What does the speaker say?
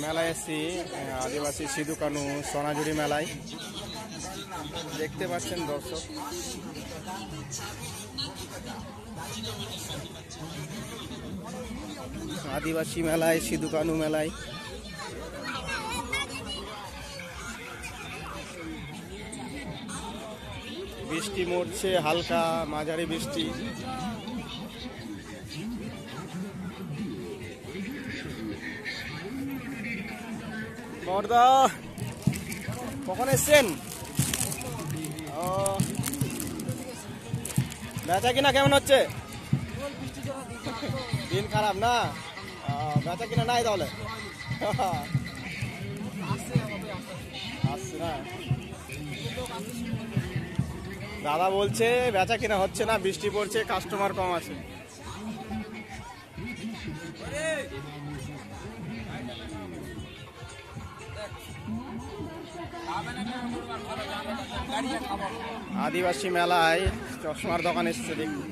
মেলায় এসেছি আদিবাসী সিধু কানু সোনাঝুরি মেলায়। দেখতে পাচ্ছেন দর্শক, আদিবাসী মেলায় সিধু কানু মেলায় বৃষ্টি মরছে, হালকা মাঝারি বৃষ্টি। বড়দা কখন এসছেন? ও বেচা কিনা কেমন হচ্ছে? দিন খারাপ না, বেচা কিনা নাই তাহলে? আসছে না, দাদা বলছে বেচা কিনা হচ্ছে না, বৃষ্টি পড়ছে, কাস্টমার কম আছে। আদিবাসী মেলায় চশমার দোকান এসছে দেখুন।